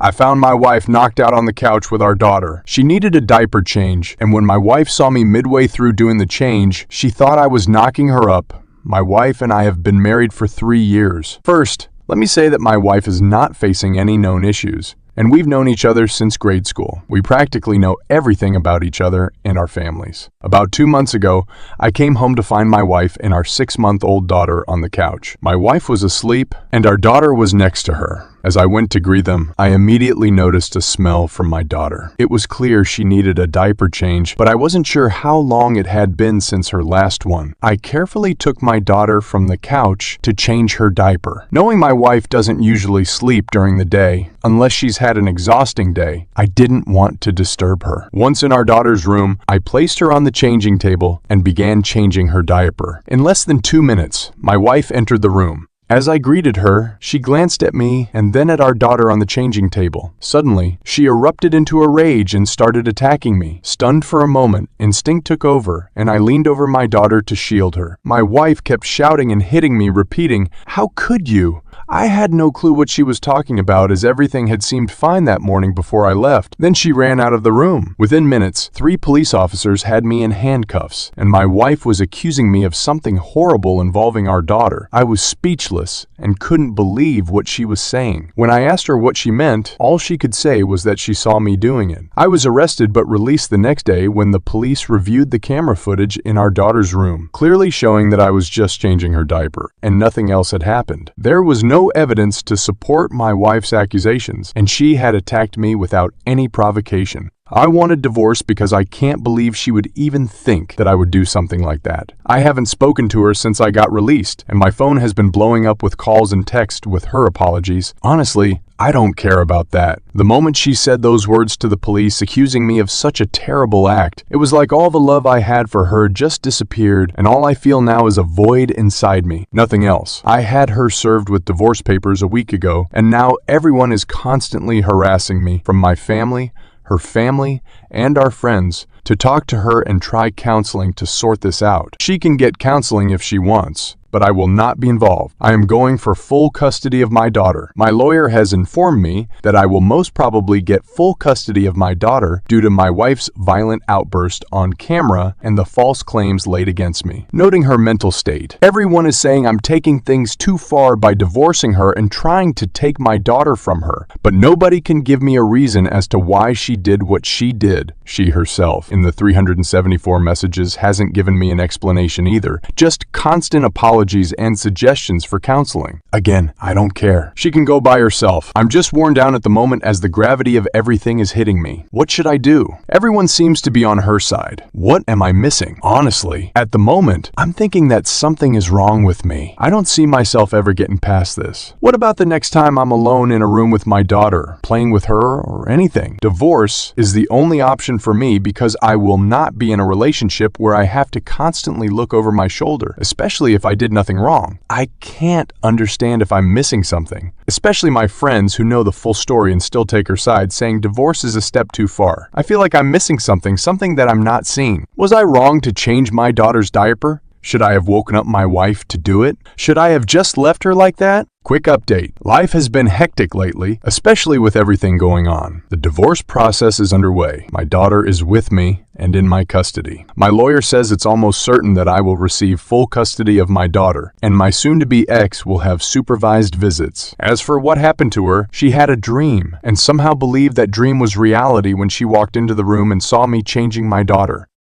I found my wife knocked out on the couch with our daughter. She needed a diaper change, and when my wife saw me midway through doing the change, she thought I was knocking her up. My wife and I have been married for 3 years. First, let me say that my wife is not facing any known issues, and we've known each other since grade school. We practically know everything about each other and our families. About 2 months ago, I came home to find my wife and our 6-month-old daughter on the couch. My wife was asleep, and our daughter was next to her. As I went to greet them, I immediately noticed a smell from my daughter. It was clear she needed a diaper change, but I wasn't sure how long it had been since her last one. I carefully took my daughter from the couch to change her diaper. Knowing my wife doesn't usually sleep during the day, unless she's had an exhausting day, I didn't want to disturb her. Once in our daughter's room, I placed her on the changing table and began changing her diaper. In less than 2 minutes, my wife entered the room. As I greeted her, she glanced at me and then at our daughter on the changing table. Suddenly, she erupted into a rage and started attacking me. Stunned for a moment, instinct took over, and I leaned over my daughter to shield her. My wife kept shouting and hitting me, repeating, "How could you?" I had no clue what she was talking about, as everything had seemed fine that morning before I left. Then she ran out of the room. Within minutes, 3 police officers had me in handcuffs, and my wife was accusing me of something horrible involving our daughter. I was speechless and couldn't believe what she was saying. When I asked her what she meant, all she could say was that she saw me doing it. I was arrested but released the next day when the police reviewed the camera footage in our daughter's room, clearly showing that I was just changing her diaper, and nothing else had happened. There was no evidence to support my wife's accusations, and she had attacked me without any provocation. I wanted divorce because I can't believe she would even think that I would do something like that. I haven't spoken to her since I got released, and my phone has been blowing up with calls and texts with her apologies. Honestly, I don't care about that. The moment she said those words to the police accusing me of such a terrible act, it was like all the love I had for her just disappeared, and all I feel now is a void inside me, nothing else. I had her served with divorce papers a week ago, and now everyone is constantly harassing me, from my family, her family, and our friends, to talk to her and try counseling to sort this out. She can get counseling if she wants, but I will not be involved. I am going for full custody of my daughter. My lawyer has informed me that I will most probably get full custody of my daughter due to my wife's violent outburst on camera and the false claims laid against me. Noting her mental state, everyone is saying I'm taking things too far by divorcing her and trying to take my daughter from her, but nobody can give me a reason as to why she did what she did. She herself, in the 374 messages, hasn't given me an explanation either, just constant apologies and suggestions for counseling. Again, I don't care. She can go by herself. I'm just worn down at the moment as the gravity of everything is hitting me. What should I do? Everyone seems to be on her side. What am I missing? Honestly, at the moment, I'm thinking that something is wrong with me. I don't see myself ever getting past this. What about the next time I'm alone in a room with my daughter, playing with her or anything? Divorce is the only option for me because I will not be in a relationship where I have to constantly look over my shoulder, especially if I did nothing wrong. I can't understand if I'm missing something, especially my friends who know the full story and still take her side, saying divorce is a step too far. I feel like I'm missing something that I'm not seeing. Was I wrong to change my daughter's diaper? Should I have woken up my wife to do it? Should I have just left her like that? Quick update. Life has been hectic lately, especially with everything going on. The divorce process is underway. My daughter is with me and in my custody. My lawyer says it's almost certain that I will receive full custody of my daughter, and my soon-to-be ex will have supervised visits. As for what happened to her, she had a dream, and somehow believed that dream was reality when she walked into the room and saw me changing my daughter.